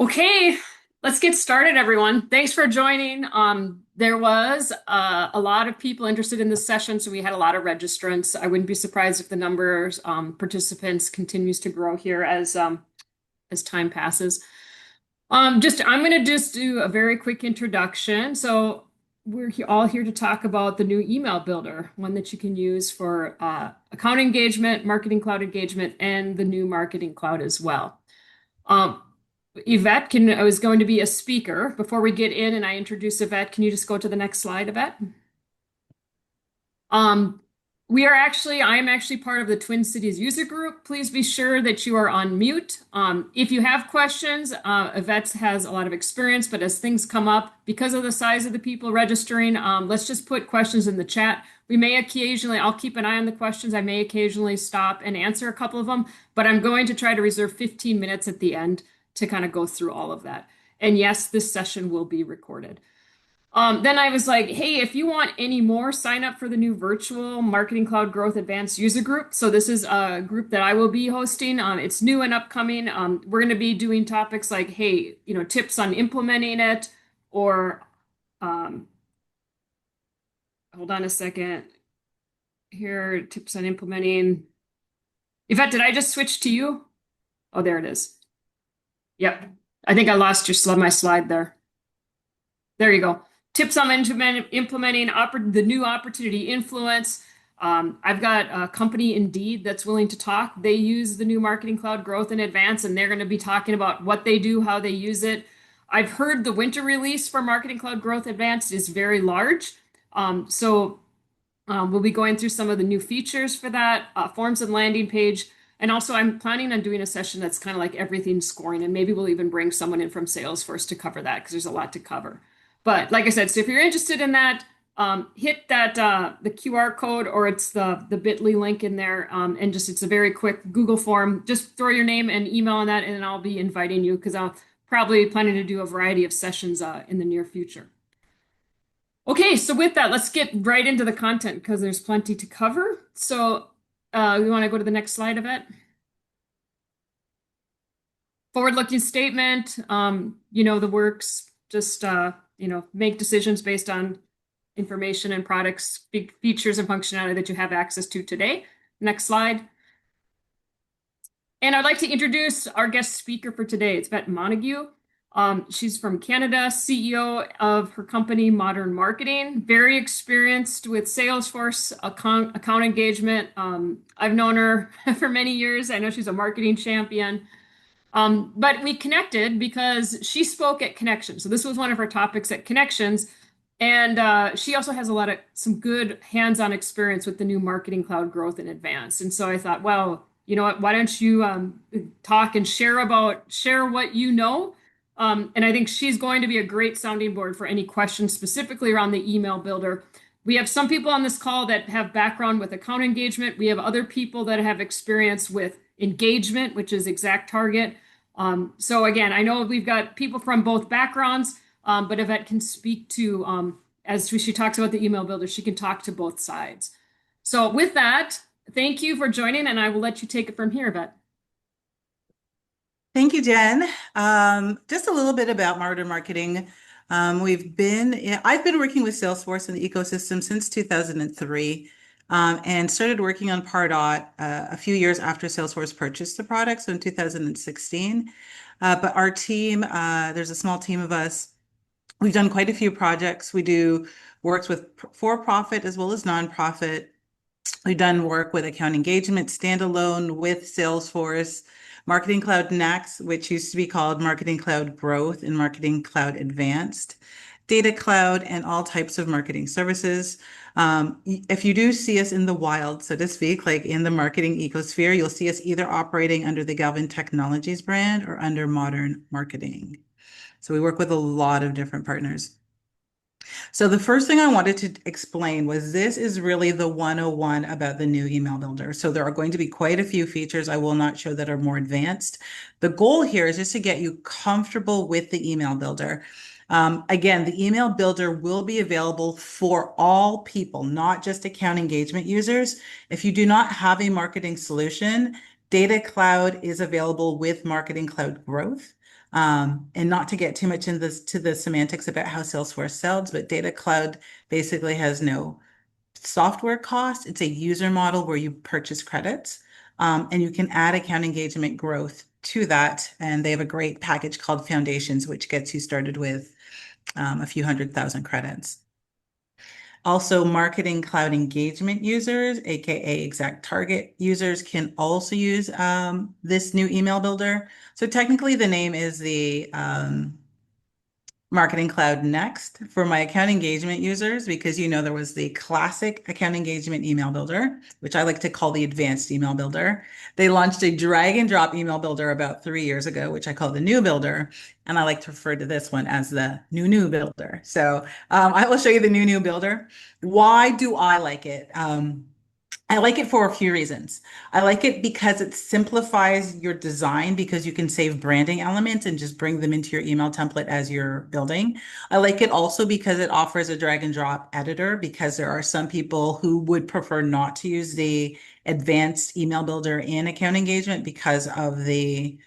Okay, let's get started, everyone. Thanks for joining. There was a lot of people interested in this session, so we had a lot of registrants. I wouldn't be surprised if the numbers participants continues to grow here as time passes. I'm going to just do a very quick introduction. So all here to talk about the new email builder, one that you can use for account engagement, marketing cloud engagement, and the new marketing cloud as well. Um, Yvette is going to be a speaker. Before we get in and I introduce Yvette, can you just go to the next slide, Yvette? Um, I am actually part of the Twin Cities user group. Please be sure that you are on mute. If you have questions, Yvette has a lot of experience, but as things come up, because of the size of the people registering, let's just put questions in the chat. I'll keep an eye on the questions. I may occasionally stop and answer a couple of them, but I'm going to try to reserve 15 minutes at the end to kind of go through all of that. And yes, this session will be recorded. Then I was like, hey, if you want any more, sign up for the new virtual Marketing Cloud Growth Advanced User Group. So this is a group that I will be hosting. It's new and upcoming. We're going to be doing topics like, hey, tips on implementing it, or hold on a second. Here, tips on implementing. Yvette, did I just switch to you? Oh, there it is. Yep. I think I lost my slide there. There you go. Tips on implementing the new opportunity influence. I've got a company Indeed that's willing to talk. They use the new Marketing Cloud Growth in advance, and they're going to be talking about what they do, how they use it. I've heard the winter release for Marketing Cloud Growth Advanced is very large. We'll be going through some of the new features for that, forms and landing page. And also, I'm planning on doing a session that's kind of like everything scoring, and maybe we'll even bring someone in from Salesforce to cover that because there's a lot to cover. But like I said, so if you're interested in that, hit that the QR code, or it's the bit.ly link in there, and it's a very quick Google form. Just throw your name and email on that, and then I'll be inviting you because I'll probably planning to do a variety of sessions in the near future. Okay, so with that, let's get right into the content because there's plenty to cover. So we want to go to the next slide of it. Forward-looking statement, the works, just make decisions based on information and products, features and functionality that you have access to today. Next slide. And I'd like to introduce our guest speaker for today. It's Yvette Montague. She's from Canada, CEO of her company, MMODERN Marketing, very experienced with Salesforce account engagement. I've known her for many years. I know she's a marketing champion. But we connected because she spoke at Connections. So this was one of her topics at Connections. And she also has some good hands-on experience with the new Marketing Cloud Growth in Advance. And so I thought, well, you know what, why don't you talk and share what you know? And I think she's going to be a great sounding board for any questions specifically around the email builder. We have some people on this call that have background with account engagement. We have other people that have experience with engagement, which is exact target. So again, I know we've got people from both backgrounds, but Yvette can speak to, as she talks about the email builder, she can talk to both sides. So with that, thank you for joining, and I will let you take it from here, Yvette. Thank you, Jen. Just a little bit about MMODERN Marketing. I've been working with Salesforce in the ecosystem since 2003, and started working on Pardot a few years after Salesforce purchased the product, so in 2016. But our team, there's a small team of us. We've done quite a few projects. We do works with for-profit as well as nonprofit. We've done work with account engagement standalone with Salesforce, Marketing Cloud Next, which used to be called Marketing Cloud Growth and Marketing Cloud Advanced, Data Cloud, and all types of marketing services. If you do see us in the wild, so to speak, like in the marketing ecosphere, you'll see us either operating under the Galvin Technologies brand or under MMODERN Marketing. So we work with a lot of different partners. So the first thing I wanted to explain was this is really the 101 about the new email builder. So there are going to be quite a few features I will not show that are more advanced. The goal here is just to get you comfortable with the email builder. Again, the email builder will be available for all people, not just account engagement users. If you do not have a marketing solution, Data Cloud is available with Marketing Cloud Growth. And not to get too much into this to the semantics about how Salesforce sells, but Data Cloud basically has no software cost. It's a user model where you purchase credits, and you can add account engagement growth to that. And they have a great package called Foundations, which gets you started with a few 100,000 credits. Also, Marketing Cloud engagement users, aka exact target users, can also use this new email builder. So technically, the name is the Marketing Cloud Next for my account engagement users, because there was the classic account engagement email builder, which I like to call the advanced email builder. They launched a drag and drop email builder about 3 years ago, which I call the new builder. And I like to refer to this one as the new builder. So I will show you the new builder. Why do I like it? I like it for a few reasons. I like it because it simplifies your design because you can save branding elements and just bring them into your email template as you're building. I like it also because it offers a drag and drop editor, because there are some people who would prefer not to use the advanced email builder in account engagement because of the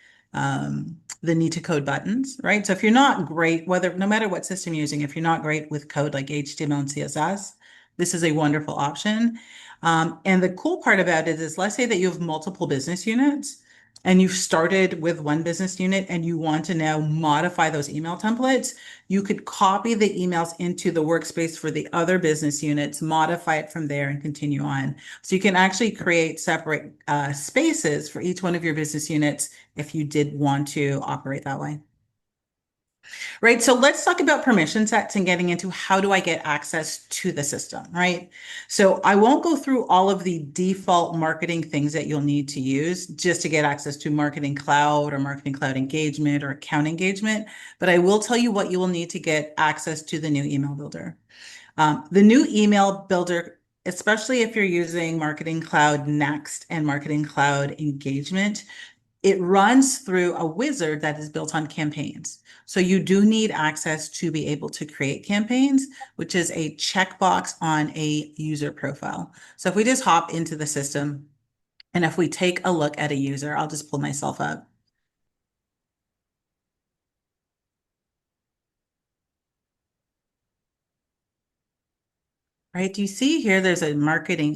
need to code buttons, right? So if you're not great, no matter what system you're using, if you're not great with code like HTML and CSS, this is a wonderful option. And the cool part about it is, let's say that you have multiple business units and you've started with one business unit and you want to now modify those email templates. You could copy the emails into the workspace for the other business units, modify it from there, and continue on. So you can actually create separate spaces for each one of your business units if you did want to operate that way. Right. So let's talk about permission sets and getting into how do I get access to the system, right? So I won't go through all of the default marketing things that you'll need to use just to get access to Marketing Cloud or Marketing Cloud engagement or account engagement, but I will tell you what you will need to get access to the new email builder. The new email builder, especially if you're using Marketing Cloud Next and Marketing Cloud Engagement, it runs through a wizard that is built on campaigns. So you do need access to be able to create campaigns, which is a checkbox on a user profile. So if we just hop into the system and if we take a look at a user, I'll just pull myself up. Right, do you see here there's a marketing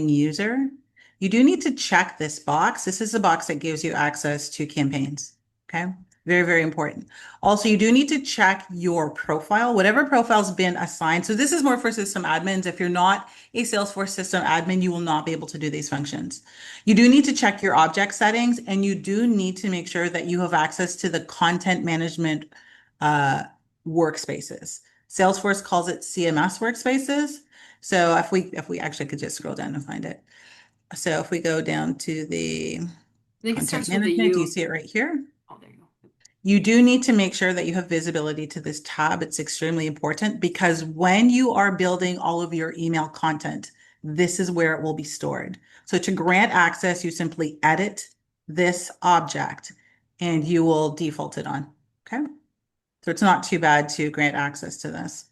user? You do need to check this box. This is the box that gives you access to campaigns. Okay, very, very important. Also, you do need to check your profile, whatever profile's been assigned. So this is more for system admins. If you're not a Salesforce system admin, you will not be able to do these functions. You do need to check your object settings, and you do need to make sure that you have access to the content management workspaces. Salesforce calls it CMS workspaces. So if we actually could just scroll down and find it. So if we go down to the I think it content starts with a management, do you U. see it right here? Oh, there you go. You do need to make sure that you have visibility to this tab. It's extremely important because when you are building all of your email content, this is where it will be stored. So to grant access, you simply edit this object and you will default it on. Okay. So it's not too bad to grant access to this.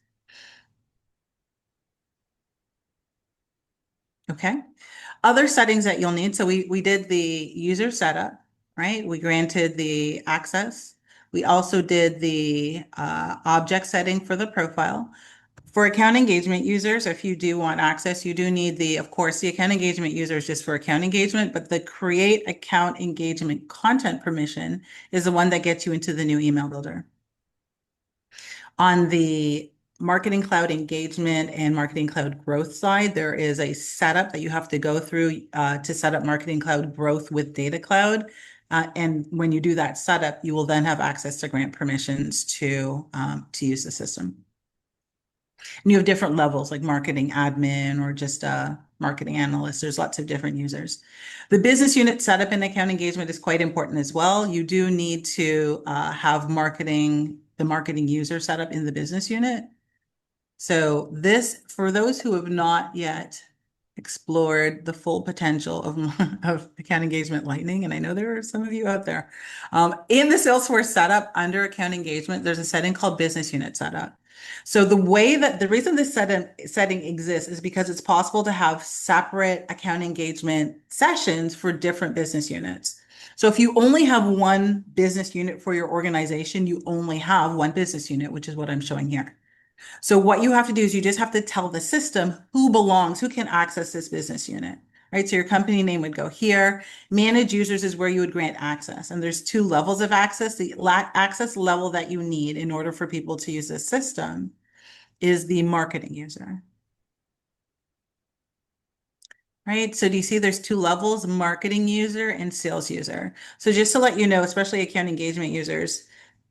Okay. Other settings that you'll need. So we did the user setup, right? We granted the access. We also did the object setting for the profile. For account engagement users, if you do want access, you do need of course, the account engagement user is just for account engagement, but the create account engagement content permission is the one that gets you into the new email builder. On the Marketing Cloud engagement and Marketing Cloud growth side, there is a setup that you have to go through to set up Marketing Cloud growth with Data Cloud. And when you do that setup, you will then have access to grant permissions to use the system. And you have different levels like marketing admin or just marketing analyst. There's lots of different users. The business unit setup and account engagement is quite important as well. You do need to have the marketing user setup in the business unit. So this, for those who have not yet explored the full potential of account engagement lightning, and I know there are some of you out there, in the Salesforce setup under account engagement, there's a setting called business unit setup. So the reason this setting exists is because it's possible to have separate account engagement sessions for different business units. So if you only have one business unit for your organization, you only have one business unit, which is what I'm showing here. So what you have to do is you just have to tell the system who belongs, who can access this business unit, right? So your company name would go here. Manage users is where you would grant access. And there's two levels of access. The access level that you need in order for people to use this system is the marketing user. Right. So do you see there's two levels, marketing user and sales user? So just to let you know, especially account engagement users,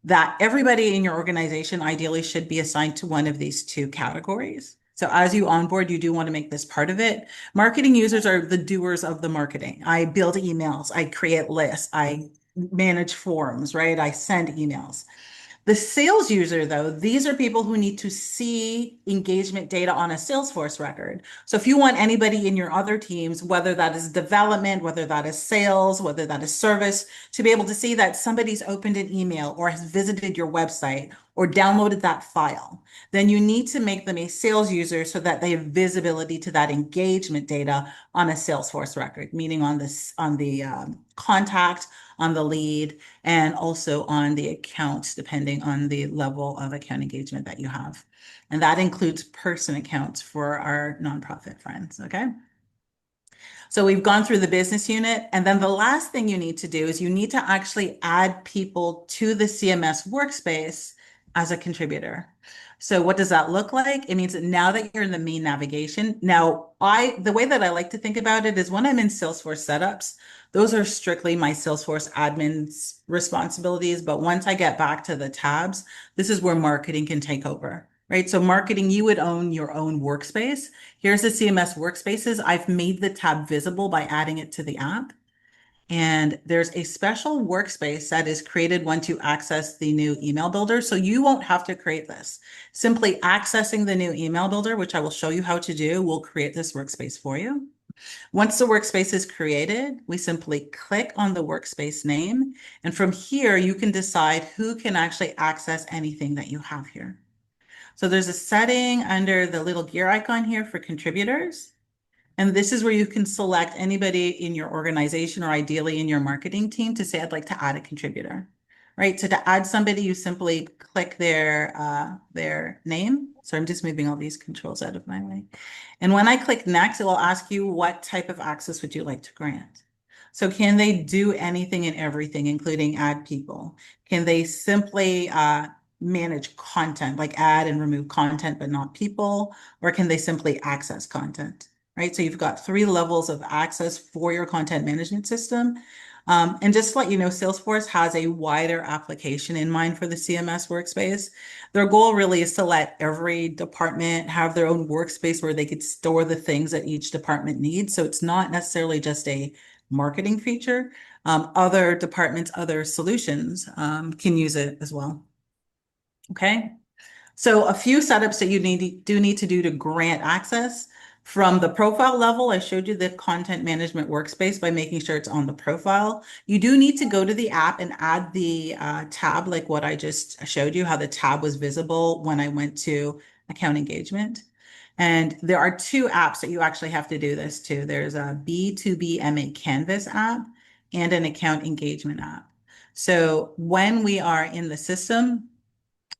that everybody in your organization ideally should be assigned to one of these two categories. So as you onboard, you do want to make this part of it. Marketing users are the doers of the marketing. I build emails, I create lists, I manage forums, right? I send emails. The sales user, though, these are people who need to see engagement data on a Salesforce record. So if you want anybody in your other teams, whether that is development, whether that is sales, whether that is service, to be able to see that somebody's opened an email or has visited your website or downloaded that file, then you need to make them a sales user so that they have visibility to that engagement data on a Salesforce record, meaning on this on the contact, on the lead, and also on the accounts, depending on the level of account engagement that you have. And that includes person accounts for our nonprofit friends, okay? So we've gone through the business unit. And then the last thing you need to do is you need to actually add people to the CMS workspace as a contributor. So what does that look like? It means that now that you're in the main navigation, now the way that I like to think about it is when I'm in Salesforce setups, those are strictly my Salesforce admin's responsibilities. But once I get back to the tabs, this is where marketing can take over, right? So marketing, you would own your own workspace. Here's the CMS workspaces. I've made the tab visible by adding it to the app. And there's a special workspace that is created once you access the new email builder. So you won't have to create this. Simply accessing the new email builder, which I will show you how to do, will create this workspace for you. Once the workspace is created, we simply click on the workspace name. And from here, you can decide who can actually access anything that you have here. So there's a setting under the little gear icon here for contributors. And this is where you can select anybody in your organization or ideally in your marketing team to say, I'd like to add a contributor, right? So to add somebody, you simply click their name. So I'm just moving all these controls out of my way. And when I click next, it will ask you what type of access would you like to grant? So can they do anything and everything, including add people? Can they simply manage content, like add and remove content, but not people? Or can they simply access content? Right? So you've got three levels of access for your content management system. And just to let you know, Salesforce has a wider application in mind for the CMS workspace. Their goal really is to let every department have their own workspace where they could store the things that each department needs. So it's not necessarily just a marketing feature. Other departments, other solutions can use it as well. Okay. So a few setups that you do need to do to grant access. From the profile level, I showed you the content management workspace by making sure it's on the profile. You do need to go to the app and add the tab, like what I just showed you, how the tab was visible when I went to account engagement. And there are two apps that you actually have to do this to. There's a B2B MA Canvas app and an account engagement app. So when we are in the system,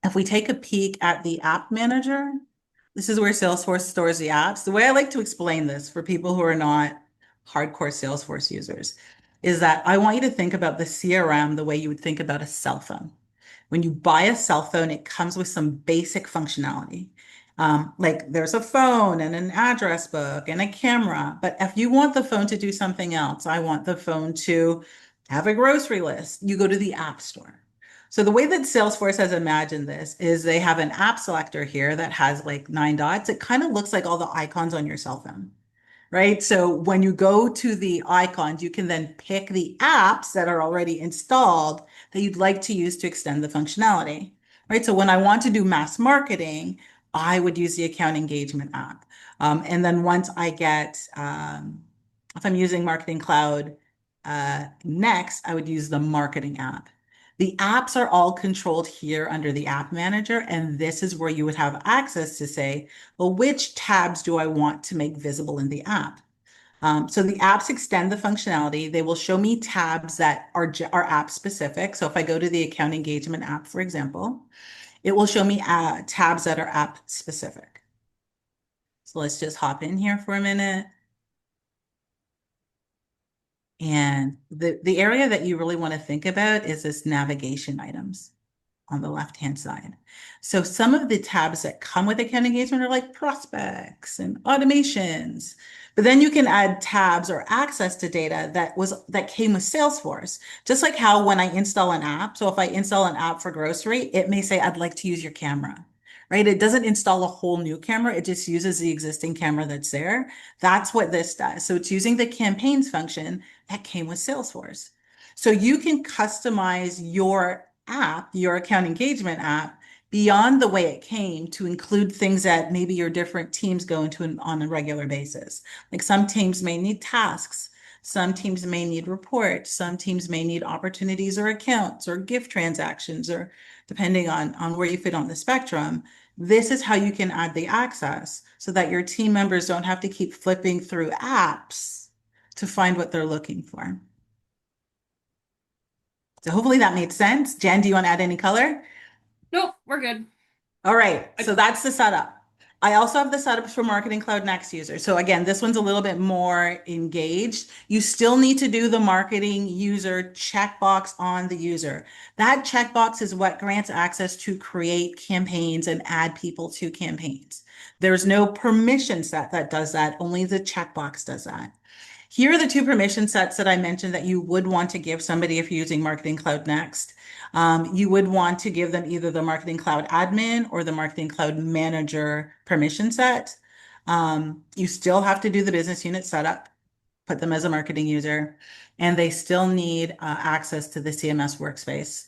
if we take a peek at the app manager, this is where Salesforce stores the apps. The way I like to explain this for people who are not hardcore Salesforce users is that I want you to think about the CRM the way you would think about a cell phone. When you buy a cell phone, it comes with some basic functionality. Like there's a phone and an address book and a camera. But if you want the phone to do something else, I want the phone to have a grocery list, you go to the App Store. So the way that Salesforce has imagined this is they have an app selector here that has like 9 dots. It kind of looks like all the icons on your cell phone, right? So when you go to the icons, you can then pick the apps that are already installed that you'd like to use to extend the functionality, right? So when I want to do mass marketing, I would use the account engagement app. And then once I get, if I'm using Marketing Cloud next, I would use the marketing app. The apps are all controlled here under the app manager, and this is where you would have access to say, well, which tabs do I want to make visible in the app? So the apps extend the functionality. They will show me tabs that are app specific. So if I go to the account engagement app, for example, it will show me tabs that are app specific. So let's just hop in here for a minute. And the area that you really want to think about is this navigation items on the left-hand side. So some of the tabs that come with account engagement are like prospects and automations. But then you can add tabs or access to data that came with Salesforce. Just like how when I install an app, so if I install an app for grocery, it may say, I'd like to use your camera, right? It doesn't install a whole new camera. It just uses the existing camera that's there. That's what this does. So it's using the campaigns function that came with Salesforce. So you can customize your app, your account engagement app, beyond the way it came to include things that maybe your different teams go into on a regular basis. Like some teams may need tasks, some teams may need reports, some teams may need opportunities or accounts or gift transactions, or depending on where you fit on the spectrum. This is how you can add the access so that your team members don't have to keep flipping through apps to find what they're looking for. So hopefully that made sense. Jen, do you want to add any color? Nope, we're good. All right, I, so that's the setup. I also have the setups for Marketing Cloud Next users. So again, this one's a little bit more engaged. You still need to do the marketing user checkbox on the user. That checkbox is what grants access to create campaigns and add people to campaigns. There's no permission set that does that. Only the checkbox does that. Here are the two permission sets that I mentioned that you would want to give somebody if you're using Marketing Cloud Next. You would want to give them either the Marketing Cloud admin or the Marketing Cloud manager permission set. You still have to do the business unit setup, put them as a marketing user, and they still need access to the CMS workspace.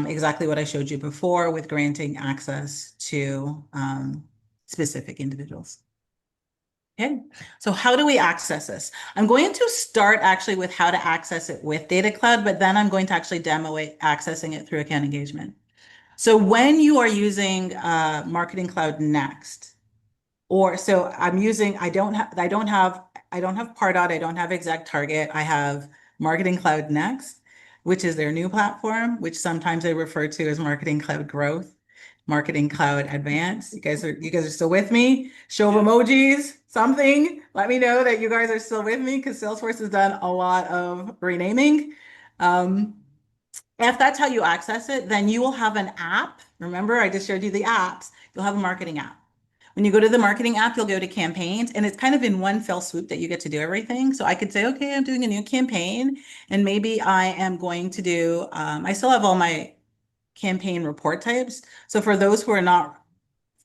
Exactly what I showed you before with granting access to specific individuals. Okay, so how do we access this? I'm going to start actually with how to access it with Data Cloud, but then I'm going to actually demo it, accessing it through account engagement. So when you are using Marketing Cloud Next, or so I'm using, I don't have Pardot, I don't have Exact Target, I have Marketing Cloud Next, which is their new platform, which sometimes they refer to as Marketing Cloud Growth, Marketing Cloud Advanced. You guys are still with me? Show of emojis, something. Let me know that you guys are still with me because Salesforce has done a lot of renaming. Um, if that's how you access it, then you will have an app. Remember, I just showed you the apps. You'll have a marketing app. When you go to the marketing app, you'll go to campaigns, and it's kind of in one fell swoop that you get to do everything. So I could say, okay, I'm doing a new campaign, and maybe I am going to do, I still have all my campaign report types. So for those who are not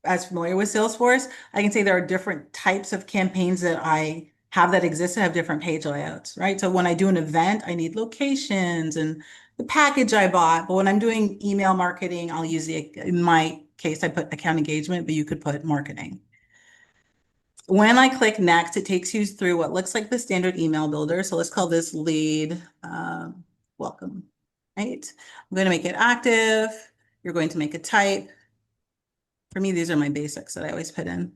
as familiar with Salesforce, I can say there are different types of campaigns that I have that exist that have different page layouts, right? So when I do an event, I need locations and the package I bought. But when I'm doing email marketing, I'll use in my case, I put account engagement, but you could put marketing. When I click next, it takes you through what looks like the standard email builder. So let's call this lead welcome, right? I'm going to make it active. You're going to make a type. For me, these are my basics that I always put in.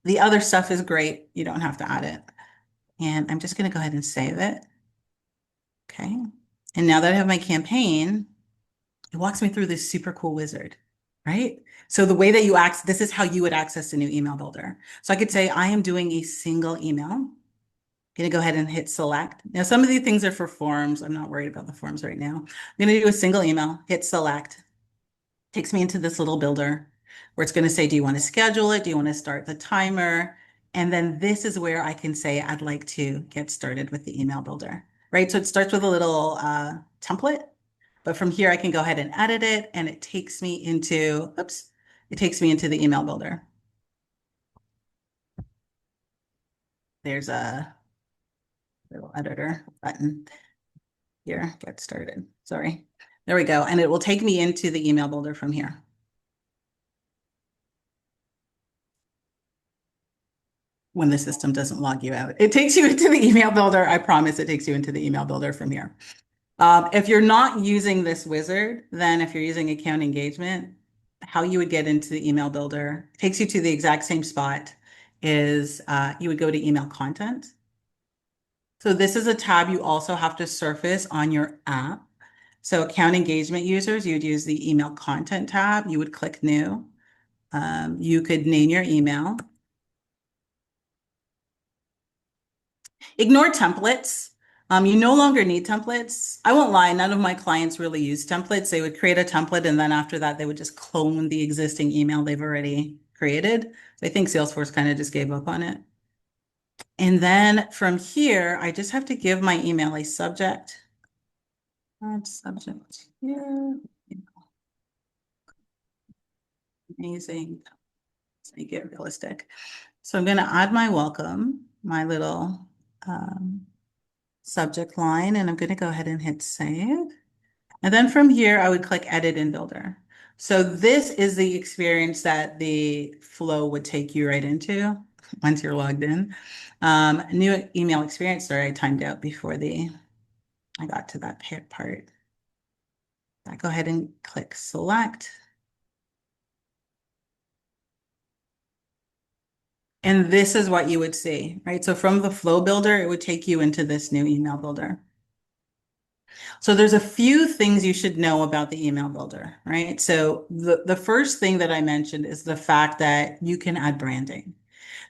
The other stuff is great. You don't have to add it. And I'm just going to go ahead and save it. Okay. And now that I have my campaign, it walks me through this super cool wizard, right? So the way that you access, this is how you would access a new email builder. So I could say, I am doing a single email. I'm going to go ahead and hit select. Now, some of these things are for forms. I'm not worried about the forms right now. I'm going to do a single email, hit select. Takes me into this little builder where it's going to say, do you want to schedule it? Do you want to start the timer? And then this is where I can say, I'd like to get started with the email builder, right? So it starts with a little template, but from here I can go ahead and edit it, and it takes me into, it takes me into the email builder. There's a little editor button here, get started. Sorry. There we go. And it will take me into the email builder from here. When the system doesn't log you out. It takes you into the email builder. I promise it takes you into the email builder from here. If you're not using this wizard, then if you're using account engagement, how you would get into the email builder takes you to the exact same spot is you would go to email content. So this is a tab you also have to surface on your app. So account engagement users, you'd use the email content tab. You would click new. You could name your email. Ignore templates. You no longer need templates. I won't lie, none of my clients really use templates. They would create a template and then after that, they would just clone the existing email they've already created. So I think Salesforce kind of just gave up on it. And then from here, I just have to give my email a subject. Add subject here. Amazing. Let's make it realistic. So I'm going to add my welcome, my little subject line, and I'm going to go ahead and hit save. And then from here, I would click Edit in Builder. So this is the experience that the flow would take you right into once you're logged in. New email experience. Sorry, I timed out before I got to that part. I go ahead and click Select. And this is what you would see, right? So from the flow builder, it would take you into this new email builder. So there's a few things you should know about the email builder, right? So the first thing that I mentioned is the fact that you can add branding.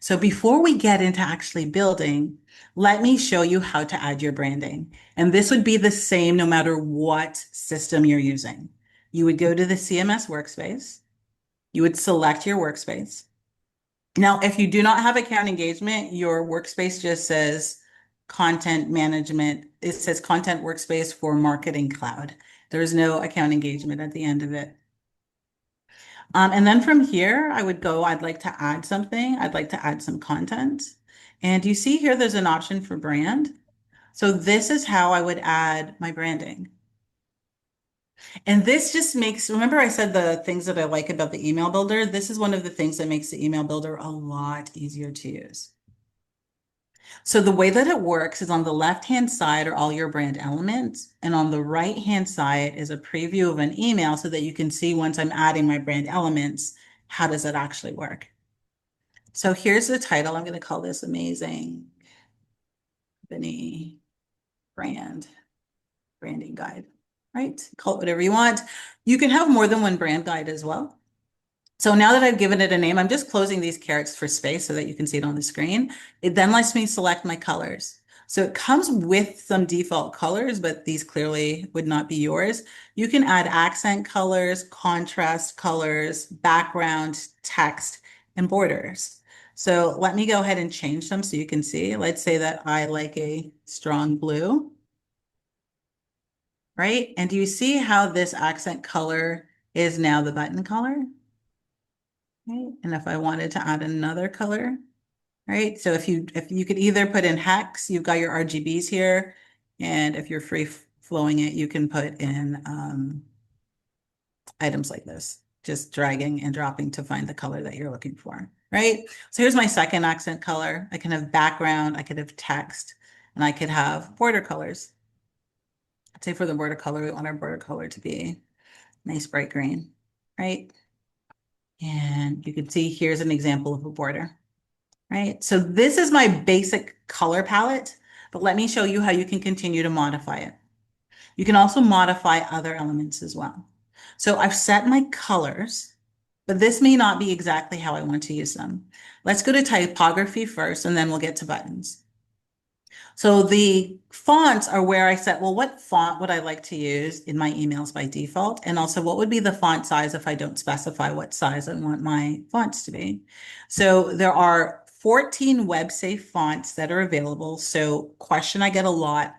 So before we get into actually building, let me show you how to add your branding. And this would be the same no matter what system you're using. You would go to the CMS workspace. You would select your workspace. Now, if you do not have account engagement, your workspace just says content management. It says content workspace for marketing cloud. There's no account engagement at the end of it. And then from here, I would go, I'd like to add something. I'd like to add some content. And you see here, there's an option for brand. So this is how I would add my branding. And this just makes, remember I said the things that I like about the email builder? This is one of the things that makes the email builder a lot easier to use. So the way that it works is on the left-hand side are all your brand elements, and on the right-hand side is a preview of an email so that you can see once I'm adding my brand elements, how does it actually work? So here's the title. I'm going to call this Amazing Company Branding Guide, right? Call it whatever you want. You can have more than one brand guide as well. So now that I've given it a name, I'm just closing these carets for space so that you can see it on the screen. It then lets me select my colors. So it comes with some default colors, but these clearly would not be yours. You can add accent colors, contrast colors, background, text, and borders. So let me go ahead and change them so you can see. Let's say that I like a strong blue, right? And do you see how this accent color is now the button color? Right? And if I wanted to add another color, right? So if you could either put in hex, you've got your RGBs here, and if you're free flowing it, you can put in items like this, just dragging and dropping to find the color that you're looking for, right? So here's my second accent color. I can have background, I could have text, and I could have border colors. I'd say for the border color, we want our border color to be nice bright green, right? And you can see here's an example of a border, right? So this is my basic color palette, but let me show you how you can continue to modify it. You can also modify other elements as well. So I've set my colors, but this may not be exactly how I want to use them. Let's go to typography first, and then we'll get to buttons. So the fonts are where I set, well, what font would I like to use in my emails by default? And also what would be the font size if I don't specify what size I want my fonts to be? So there are 14 web safe fonts that are available. So question I get a lot,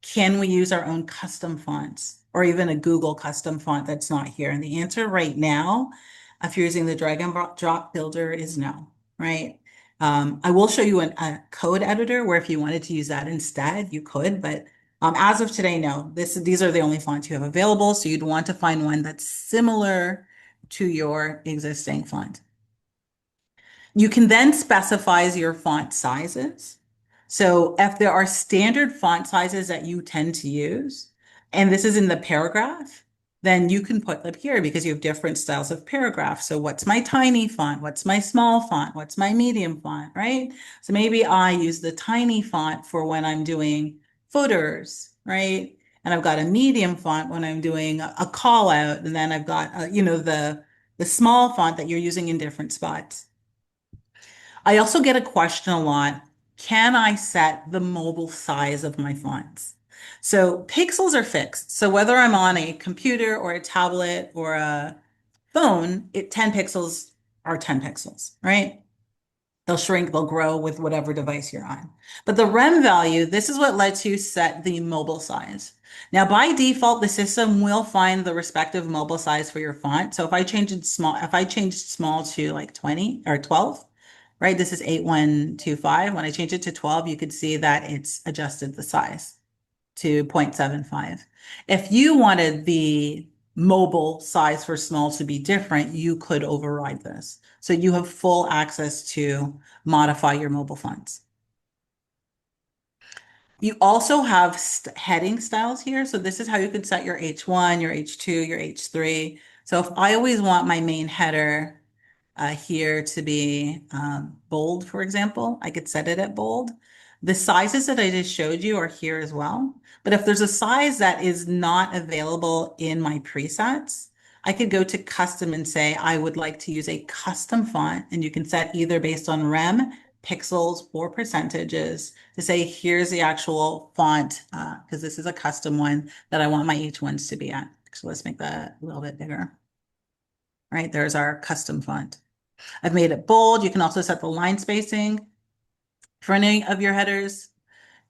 can we use our own custom fonts or even a Google custom font that's not here? And the answer right now, if you're using the drag and drop builder, is no, right? I will show you a code editor where if you wanted to use that instead, you could, but as of today, no. These are the only fonts you have available, so you'd want to find one that's similar to your existing font. You can then specify your font sizes. So if there are standard font sizes that you tend to use, and this is in the paragraph, then you can put them here because you have different styles of paragraphs. So what's my tiny font? What's my small font? What's my medium font, right? So maybe I use the tiny font for when I'm doing footers, right? And I've got a medium font when I'm doing a call out, and then I've got the small font that you're using in different spots. I also get a question a lot. Can I set the mobile size of my fonts? So pixels are fixed. So whether I'm on a computer or a tablet or a phone, 10 pixels are 10 pixels, right? They'll shrink, they'll grow with whatever device you're on. But the REM value, this is what lets you set the mobile size. Now, by default, the system will find the respective mobile size for your font. So if I changed small to like 20 or 12, right? This is 8125. When I change it to 12, you could see that it's adjusted the size to 0.75. If you wanted the mobile size for small to be different, you could override this. So you have full access to modify your mobile fonts. You also have heading styles here. So this is how you can set your H1, your H2, your H3. So if I always want my main header here to be bold, for example, I could set it at bold. The sizes that I just showed you are here as well. But if there's a size that is not available in my presets, I could go to custom and say, I would like to use a custom font. And you can set either based on REM, pixels, or percentages to say, here's the actual font, because this is a custom one that I want my H1s to be at. So let's make that a little bit bigger. Right, there's our custom font. I've made it bold. You can also set the line spacing for any of your headers,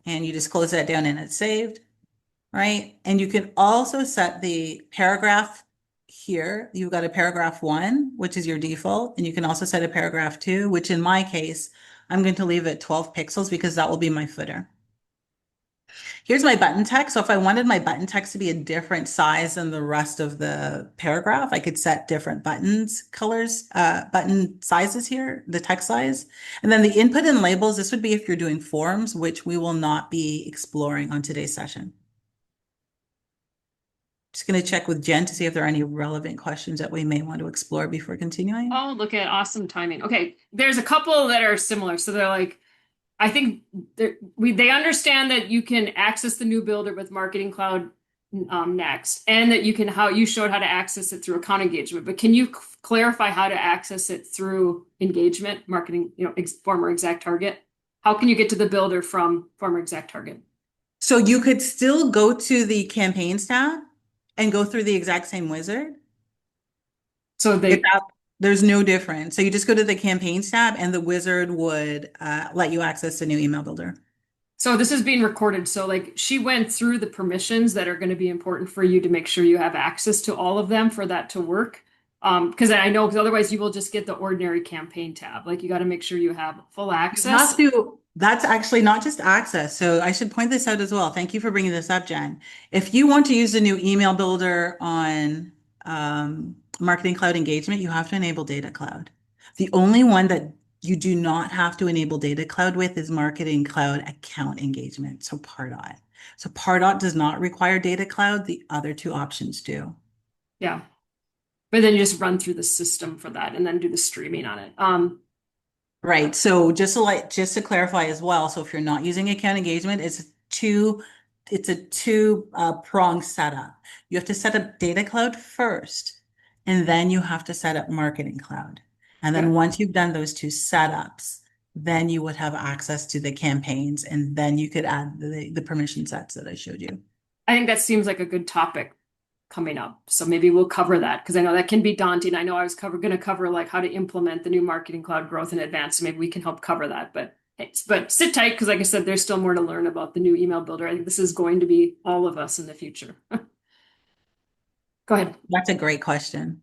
and you just close that down and it's saved, right? And you can also set the paragraph here. You've got a paragraph 1, which is your default, and you can also set a paragraph 2, which in my case, I'm going to leave it 12 pixels because that will be my footer. Here's my button text. So if I wanted my button text to be a different size than the rest of the paragraph, I could set different buttons, colors, button sizes here, the text size. And then the input and labels, this would be if you're doing forms, which we will not be exploring on today's session. Just going to check with Jen to see if there are any relevant questions that we may want to explore before continuing. Oh, look at awesome timing. Okay, there's a couple that are similar. So they're like, I think they understand that you can access the new builder with Marketing Cloud next, and that you can how you showed how to access it through account engagement. But can you clarify how to access it through engagement marketing? Former exact target. How can you get to the builder from former exact target? So you could still go to the campaigns tab and go through the exact same wizard. So they There's no difference. So you just go to the campaigns tab and the wizard would let you access the new email builder. So this is being recorded. So like she went through the permissions that are going to be important for you to make sure you have access to all of them for that to work. Because I know, because otherwise you will just get the ordinary campaign tab. Like you got to make sure you have full You access. have to, that's actually not just access. So I should point this out as well. Thank you for bringing this up, Jen. If you want to use the new email builder on Marketing Cloud Engagement, you have to enable Data Cloud. The only one that you do not have to enable Data Cloud with is Marketing Cloud Account Engagement, so Pardot. So Pardot does not require Data Cloud. The other two options do. Yeah. But then you just run through the system for that and then do the streaming on it. Right. So just to clarify as well, so if you're not using account engagement, it's a two prong setup. You have to set up Data Cloud first, and then you have to set up Marketing Cloud. And then Yeah. once you've done those two setups, then you would have access to the campaigns, and then you could add the permission sets that I showed you. I think that seems like a good topic coming up. So maybe we'll cover that because I know that can be daunting. I know I was going to cover like how to implement the new Marketing Cloud growth in advance. So maybe we can help cover that. But sit tight because, like I said, there's still more to learn about the new email builder. I think this is going to be all of us in the future. Go ahead. That's a great question.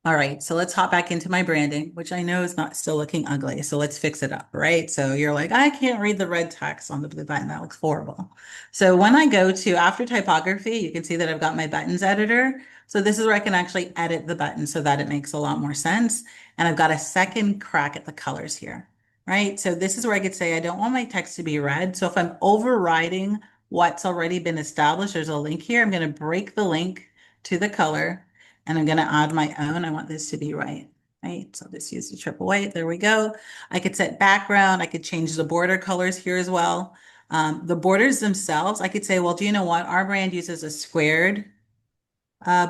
All right, so let's hop back into my branding, which I know is not still looking ugly. So let's fix it up, right? So you're like, I can't read the red text on the blue button. That looks horrible. So when I go to after typography, you can see that I've got my buttons editor. So this is where I can actually edit the button so that it makes a lot more sense. And I've got a second crack at the colors here, right? So this is where I could say, I don't want my text to be red. So if I'm overriding what's already been established. There's a link here. I'm going to break the link to the color and I'm going to add my own. I want this to be right. Right. So I'll just use the triple white. There we go. I could set background. I could change the border colors here as well. The borders themselves, I could say, well, do you know what? Our brand uses a squared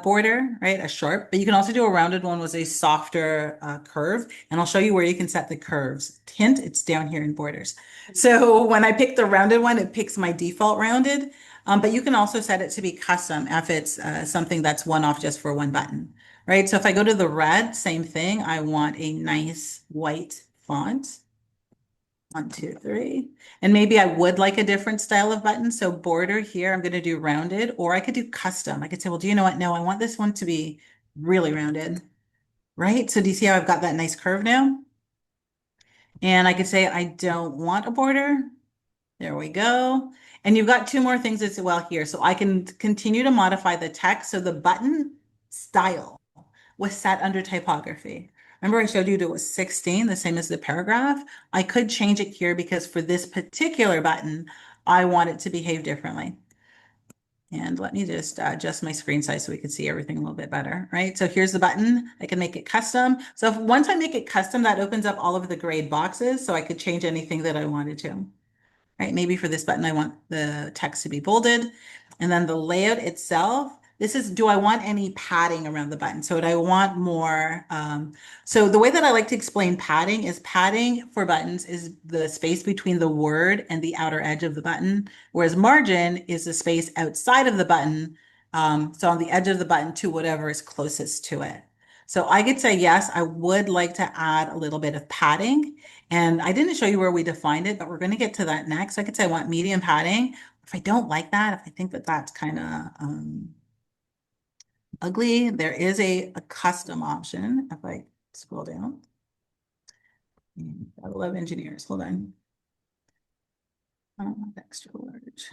border, right? A sharp, but you can also do a rounded one with a softer curve. And I'll show you where you can set the curves. Hint, it's down here in borders. So when I pick the rounded one, it picks my default rounded. But you can also set it to be custom if it's something that's one off just for one button, right? So if I go to the red, same thing. I want a nice white font. 1, 2, 3. And maybe I would like a different style of button. So border here, I'm going to do rounded, or I could do custom. I could say, well, do you know what? No, I want this one to be really rounded, right? So do you see how I've got that nice curve now? And I could say, I don't want a border. There we go. And you've got two more things as well here. So I can continue to modify the text. So the button style was set under typography. Remember I showed you it was 16, the same as the paragraph? I could change it here because for this particular button, I want it to behave differently. And let me just adjust my screen size so we can see everything a little bit better, right? So here's the button. I can make it custom. So if once I make it custom, that opens up all of the grade boxes. So I could change anything that I wanted to. Right? Maybe for this button, I want the text to be bolded. And then the layout itself, this is, do I want any padding around the button? So would I want more? So the way that I like to explain padding is padding for buttons is the space between the word and the outer edge of the button, whereas margin is the space outside of the button. So on the edge of the button to whatever is closest to it. So I could say, yes, I would like to add a little bit of padding. And I didn't show you where we defined it, but we're going to get to that next. So I could say I want medium padding. If I don't like that, if I think that that's kind of ugly, there is a custom option. If I scroll down, I love engineers. Hold on. Extra large.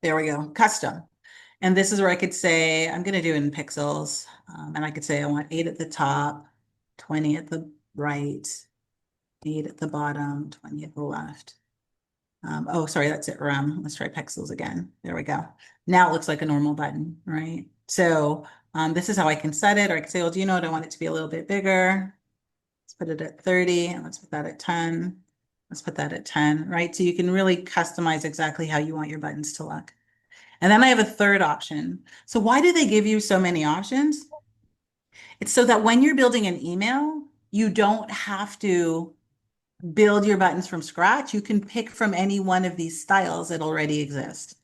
There we go. Custom. And this is where I could say, I'm going to do it in pixels. And I could say I want 8 at the top, 20 at the right, 8 at the bottom, 20 at the left. Oh, sorry, that's it. Let's try pixels again. There we go. Now it looks like a normal button, right? So this is how I can set it. Or I can say, well, do you know what? I want it to be a little bit bigger. Let's put it at 30 and let's put that at 10. Let's put that at 10, right? So you can really customize exactly how you want your buttons to look. And then I have a third option. So why do they give you so many options? It's so that when you're building an email, you don't have to build your buttons from scratch. You can pick from any one of these styles that already exist.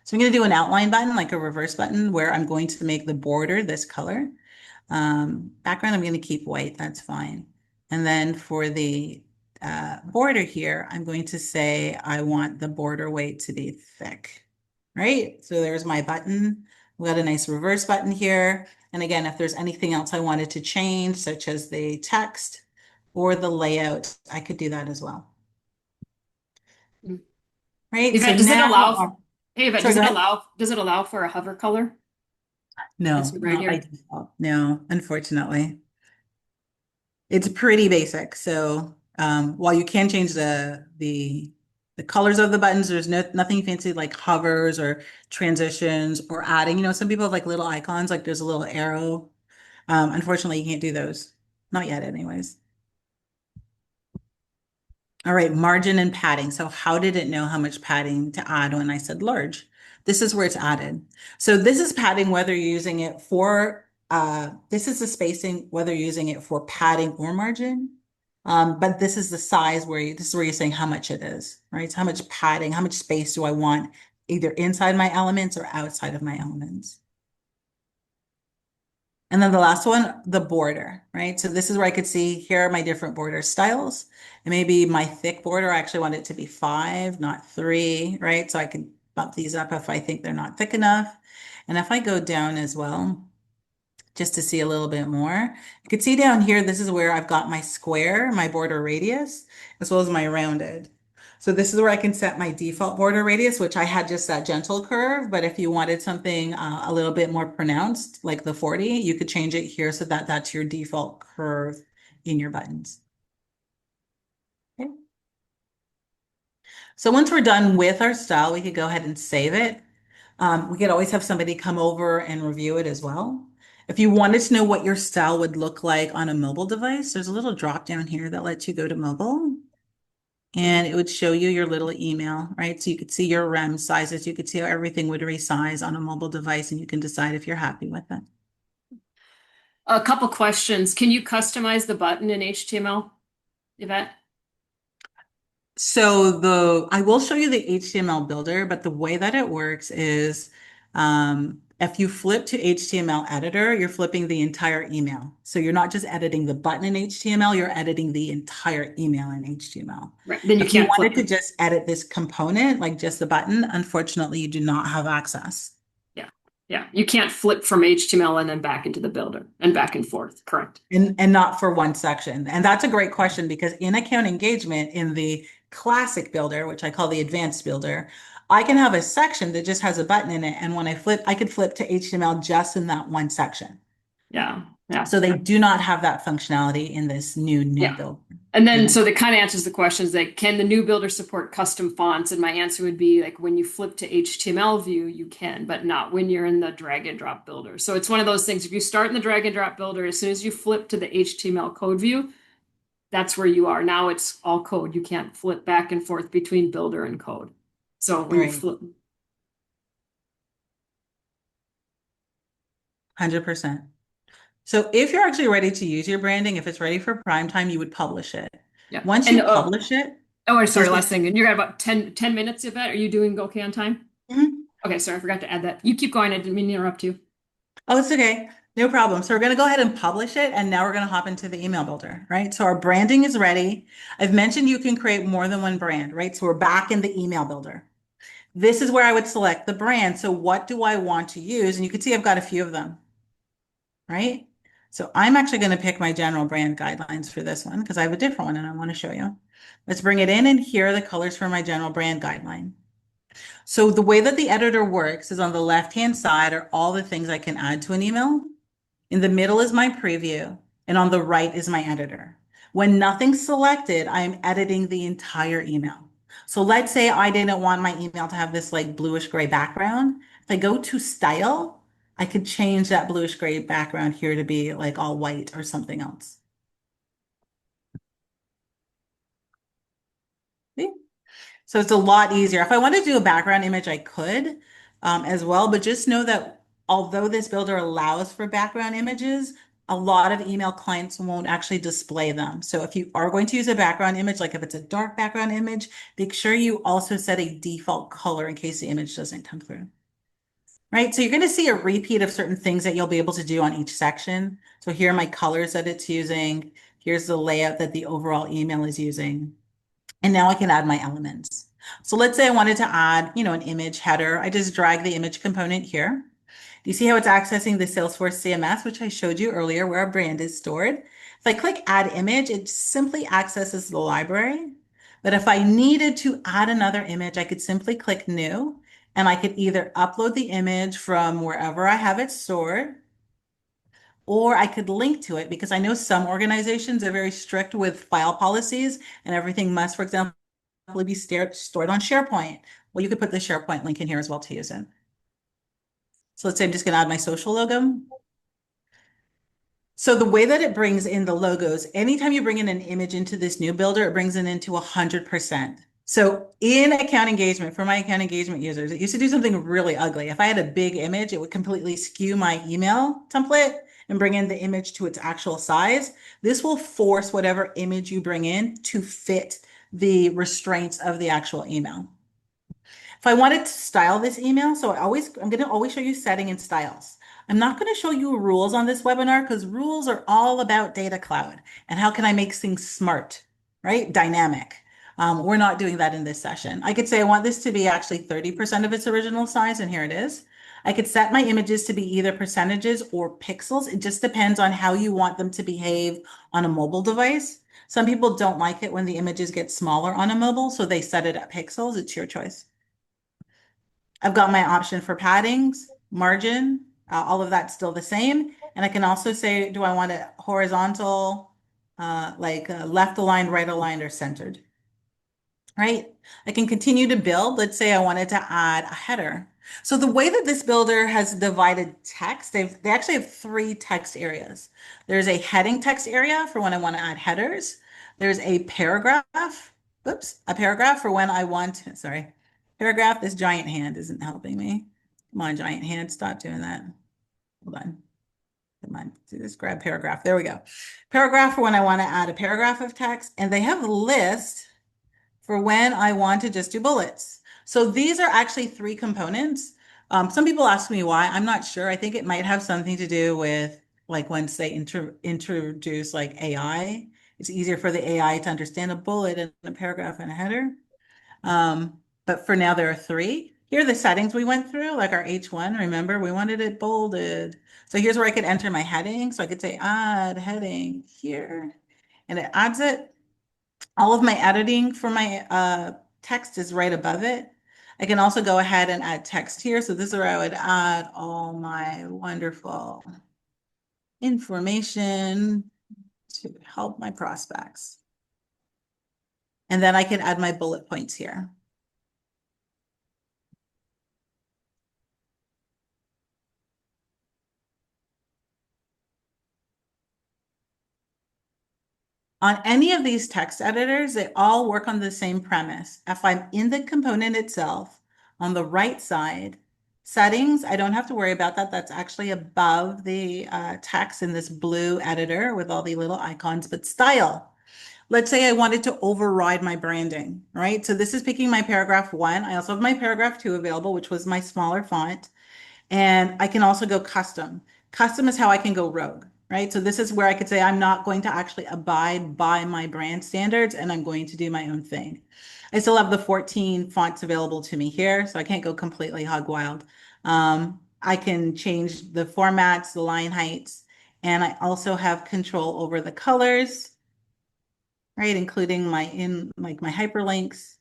So I'm going to do an outline button, like a reverse button, where I'm going to make the border this color. Background, I'm going to keep white. That's fine. And then for the border here, I'm going to say I want the border weight to be thick, right? So there's my button. We got a nice reverse button here. And again, if there's anything else I wanted to change, such as the text or the layout, I could do that as well. Right. So Yvette, does it allow, now, hey, Yvette, sorry, go ahead. does it allow for a hover color? That's No, right not by here. default. No, unfortunately. It's pretty basic. So while you can change the colors of the buttons, there's nothing fancy like hovers or transitions or adding. You know, some people have like little icons, like there's a little arrow. Unfortunately, you can't do those. Not yet, anyways. All right, margin and padding. So how did it know how much padding to add when I said large? This is where it's added. So this is padding whether you're using it for, this is the spacing, whether you're using it for padding or margin. But this is the size this is where you're saying how much it is, right? So how much padding, how much space do I want either inside my elements or outside of my elements? And then the last one, the border, right? So this is where I could see here are my different border styles. And maybe my thick border, I actually want it to be 5, not 3, right? So I could bump these up if I think they're not thick enough. And if I go down as well, just to see a little bit more, you could see down here, this is where I've got my square, my border radius, as well as my rounded. So this is where I can set my default border radius, which I had just that gentle curve. But if you wanted something a little bit more pronounced, like the 40, you could change it here so that that's your default curve in your buttons. Okay. So once we're done with our style, we could go ahead and save it. We could always have somebody come over and review it as well. If you wanted to know what your style would look like on a mobile device, there's a little drop down here that lets you go to mobile and it would show you your little email, right? So you could see your REM sizes. You could see how everything would resize on a mobile device and you can decide if you're happy with it. A couple questions. Can you customize the button in HTML, Yvette? I will show you the HTML builder, but the way that it works is if you flip to HTML editor, you're flipping the entire email. So you're not just editing the button in HTML, you're editing the entire email in HTML. Right. Then you If you can't flip wanted to them. just edit this component, like just the button, unfortunately, you do not have access. Yeah. Yeah. You can't flip from HTML and then back into the builder and back and forth. Correct. And not for one section. And that's a great question because in account engagement, in the classic builder, which I call the advanced builder, I can have a section that just has a button in it. And when I flip, I could flip to HTML just in that one section. Yeah. Yeah. So they do not have that functionality in this new Yeah. build. And then, Yeah. so that kind of answers the questions like, can the new builder support custom fonts? And my answer would be like, when you flip to HTML view, you can, but not when you're in the drag and drop builder. So it's one of those things. If you start in the drag and drop builder, as soon as you flip to the HTML code view, that's where you are. Now it's all code. You can't flip back and forth between builder and code. So when you Right. flip, 100%. So if you're actually ready to use your branding, if it's ready for prime time, you would publish it. yeah. Once And you publish it, sorry, there's last thing. You got about 10 minutes of that. Are you doing okay on time? Mhm. Okay, sorry, I forgot to add that. You keep going. I didn't mean to interrupt you. Oh, it's okay. No problem. So we're going to go ahead and publish it. And now we're going to hop into the email builder, right? So our branding is ready. I've mentioned you can create more than one brand, right? So we're back in the email builder. This is where I would select the brand. So what do I want to use? And you can see I've got a few of them, right? So I'm actually going to pick my general brand guidelines for this one because I have a different one and I want to show you. Let's bring it in and here are the colors for my general brand guideline. So the way that the editor works is on the left-hand side are all the things I can add to an email. In the middle is my preview, and on the right is my editor. When nothing's selected, I'm editing the entire email. So let's say I didn't want my email to have this like bluish gray background. If I go to style, I could change that bluish gray background here to be like all white or something else. See? So it's a lot easier. If I wanted to do a background image, I could as well, but just know that although this builder allows for background images, a lot of email clients won't actually display them. So if you are going to use a background image, like if it's a dark background image, make sure you also set a default color in case the image doesn't come through. Right, so you're going to see a repeat of certain things that you'll be able to do on each section. So here are my colors that it's using. Here's the layout that the overall email is using. And now I can add my elements. So let's say I wanted to add, an image header. I just drag the image component here. Do you see how it's accessing the Salesforce CMS, which I showed you earlier, where our brand is stored? If I click add image, it simply accesses the library. But if I needed to add another image, I could simply click new, and I could either upload the image from wherever I have it stored, or I could link to it because I know some organizations are very strict with file policies and everything must, for example, be stored on SharePoint. Well, you could put the SharePoint link in here as well to use it. So let's say I'm just going to add my social logo. So the way that it brings in the logos, anytime you bring in an image into this new builder, it brings it into 100%. So in account engagement, for my account engagement users, it used to do something really ugly. If I had a big image, it would completely skew my email template and bring in the image to its actual size. This will force whatever image you bring in to fit the restraints of the actual email. If I wanted to style this email, I'm going to always show you setting and styles. I'm not going to show you rules on this webinar because rules are all about data cloud and how can I make things smart, right? Dynamic. We're not doing that in this session. I could say I want this to be actually 30% of its original size, and here it is. I could set my images to be either percentages or pixels. It just depends on how you want them to behave on a mobile device. Some people don't like it when the images get smaller on a mobile, so they set it at pixels. It's your choice. I've got my option for paddings, margin, all of that's still the same. And I can also say, do I want it horizontal, left aligned, right aligned, or centered? right? I can continue to build. Let's say I wanted to add a header. So the way that this builder has divided text, they actually have three text areas. There's a heading text area for when I want to add headers. There's a paragraph, whoops, a paragraph for when I want, sorry, paragraph, this giant hand isn't helping me. Come on, giant hand, stop doing that. Hold on. Come on, just grab paragraph. There we go. Paragraph for when I want to add a paragraph of text, and they have a list for when I want to just do bullets. So these are actually three components. Some people ask me why. I'm not sure. I think it might have something to do with like once they introduce like AI, it's easier for the AI to understand a bullet and a paragraph and a header. But for now, there are three. Here are the settings we went through, like our H1. Remember, we wanted it bolded. So here's where I could enter my heading. So I could say add heading here, and it adds it. All of my editing for my text is right above it. I can also go ahead and add text here. So this is where I would add all my wonderful information to help my prospects. And then I can add my bullet points here. On any of these text editors, they all work on the same premise. If I'm in the component itself, on the right side, settings, I don't have to worry about that. That's actually above the text in this blue editor with all the little icons, but style. Let's say I wanted to override my branding, right? So this is picking my paragraph one. I also have my paragraph two available, which was my smaller font. And I can also go custom. Custom is how I can go rogue, right? So this is where I could say I'm not going to actually abide by my brand standards and I'm going to do my own thing. I still have the 14 fonts available to me here, so I can't go completely hog wild. I can change the formats, the line heights, and I also have control over the colors, right? Including my hyperlinks,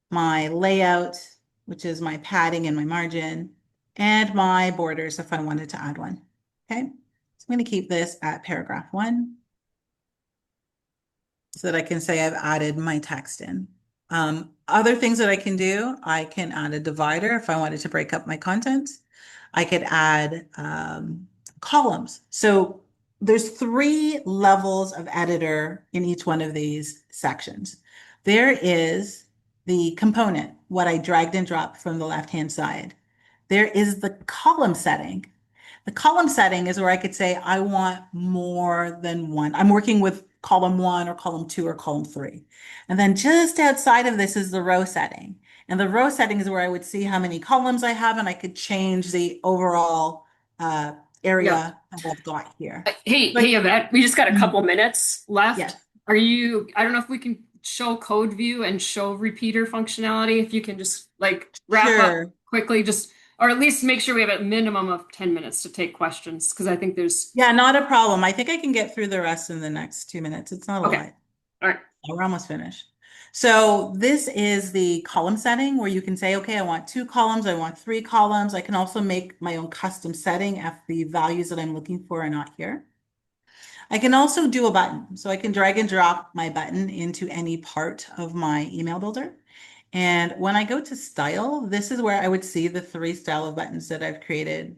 my layout, which is my padding and my margin, and my borders if I wanted to add one. Okay, so I'm going to keep this at paragraph one so that I can say I've added my text in. Other things that I can do, I can add a divider if I wanted to break up my content. I could add columns. So there's three levels of editor in each one of these sections. There is the component, what I dragged and dropped from the left-hand side. There is the column setting. The column setting is where I could say I want more than one. I'm working with column one or column two or column three. And then just outside of this is the row setting. And the row setting is where I would see how many columns I have and I could change the overall Yeah. area that I've got here. Hey, Yvette, we just got a couple minutes Yes, left. I don't know if we can show code view and show repeater functionality. If you can just like wrap up sure. quickly, just, or at least make sure we have a minimum of 10 minutes to take questions, because I think there's, Yeah, not a problem. I think I can get through the rest in the next 2 minutes. It's not a okay. lot. All right. We're almost finished. So this is the column setting where you can say, okay, I want 2 columns, I want 3 columns. I can also make my own custom setting if the values that I'm looking for are not here. I can also do a button. So I can drag and drop my button into any part of my email builder. And when I go to style, this is where I would see the 3 style of buttons that I've created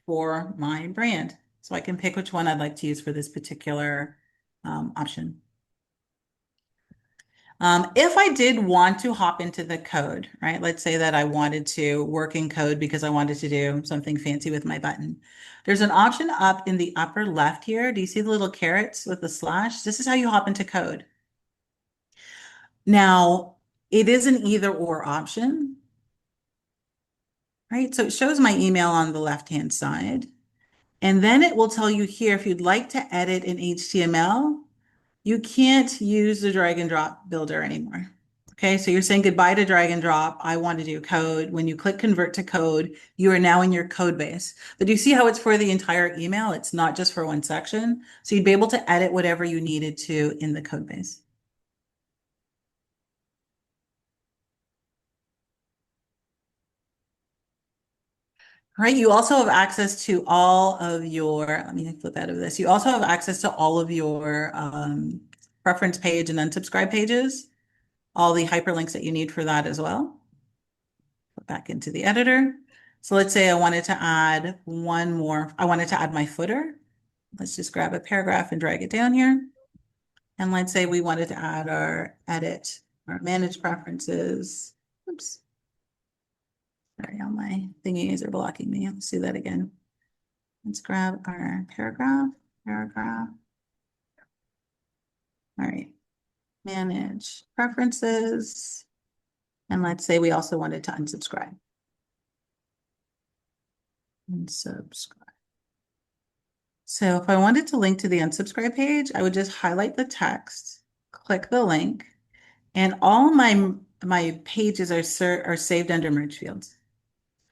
for my brand. So I can pick which one I'd like to use for this particular option. If I did want to hop into the code, right? Let's say that I wanted to work in code because I wanted to do something fancy with my button. There's an option up in the upper left here. Do you see the little carrots with the slash? This is how you hop into code. Now, it is an either or option, right? So it shows my email on the left-hand side. And then it will tell you here, if you'd like to edit in HTML, you can't use the drag and drop builder anymore. Okay, so you're saying goodbye to drag and drop. I want to do code. When you click convert to code, you are now in your code base. But you see how it's for the entire email? It's not just for one section. So you'd be able to edit whatever you needed to in the code base. All right, you also have access to all of your, let me flip out of this. You also have access to all of your preference page and unsubscribe pages. all the hyperlinks that you need for that as well. Put back into the editor. So let's say I wanted to add one more. I wanted to add my footer. Let's just grab a paragraph and drag it down here. And let's say we wanted to add our edit, our manage preferences. Oops. Sorry, all my thingies are blocking me. Let's do that again. Let's grab our paragraph. All right, manage preferences. And let's say we also wanted to unsubscribe. Unsubscribe. So if I wanted to link to the unsubscribe page, I would just highlight the text, click the link, and all my pages are saved under merge fields.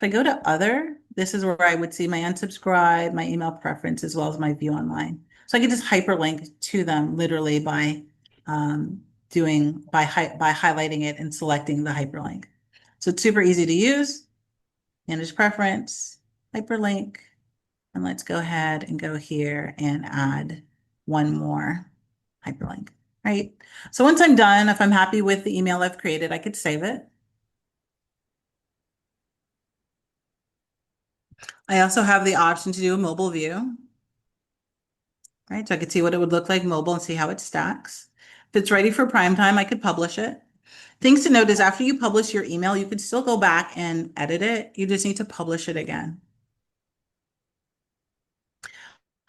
If I go to other, this is where I would see my unsubscribe, my email preference, as well as my view online. So I can just hyperlink to them literally by highlighting it and selecting the hyperlink. So it's super easy to use. Manage preference, hyperlink, and let's go ahead and go here and add one more hyperlink, right? So once I'm done, if I'm happy with the email I've created, I could save it. I also have the option to do a mobile view, right? So I could see what it would look like mobile and see how it stacks. If it's ready for prime time, I could publish it. Things to note is after you publish your email, you could still go back and edit it. You just need to publish it again.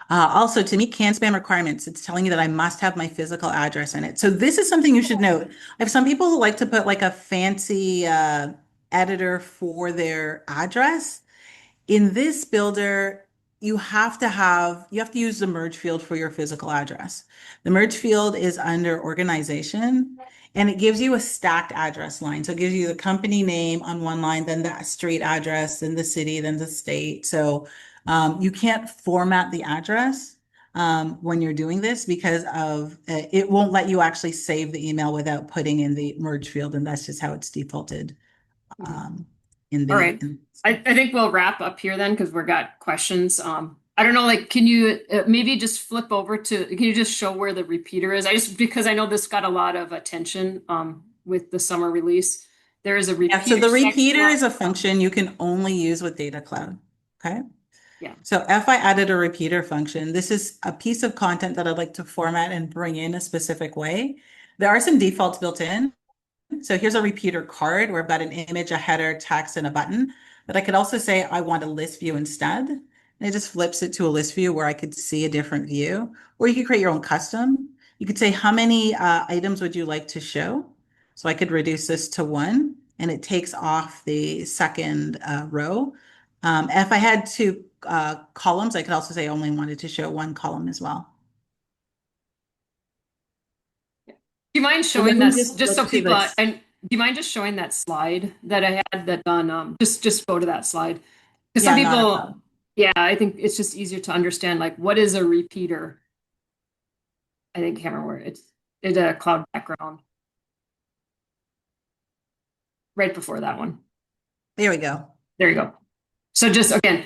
Also, to meet CAN spam requirements, it's telling you that I must have my physical address in it. So this is something you should note. I have some people who like to put like a fancy editor for their address. In this builder, you have to use the merge field for your physical address. The merge field is under organization and it gives you a stacked address line. So it gives you the company name on one line, then the street address, then the city, then the state. So you can't format the address when you're doing this because of it won't let you actually save the email without putting in the merge field. And that's just how it's defaulted in All the. right. I think we'll wrap up here then because we've got questions. I don't know, like, can you maybe just flip over can you just show where the repeater is? Because I know this got a lot of attention with the summer release. There is a Yeah, so repeater the section. repeater is a function you can only use with Data Cloud. Okay. Yeah. So if I added a repeater function, this is a piece of content that I'd like to format and bring in a specific way. There are some defaults built in. So here's a repeater card where I've got an image, a header, text, and a button. But I could also say I want a list view instead. And it just flips it to a list view where I could see a different view. Or you could create your own custom. You could say, how many items would you like to show? So I could reduce this to one, and it takes off the second row. If I had two columns, I could also say I only wanted to show one column as well. Do you mind So then showing we this just just so flip to people this. and do you mind just showing that slide that I had that on just go to that slide? Because some Yeah, not a people, problem. yeah, I think it's just easier to understand like what is a repeater. I think can't remember where it's a cloud background right before that one. There we go. There you go. So just again,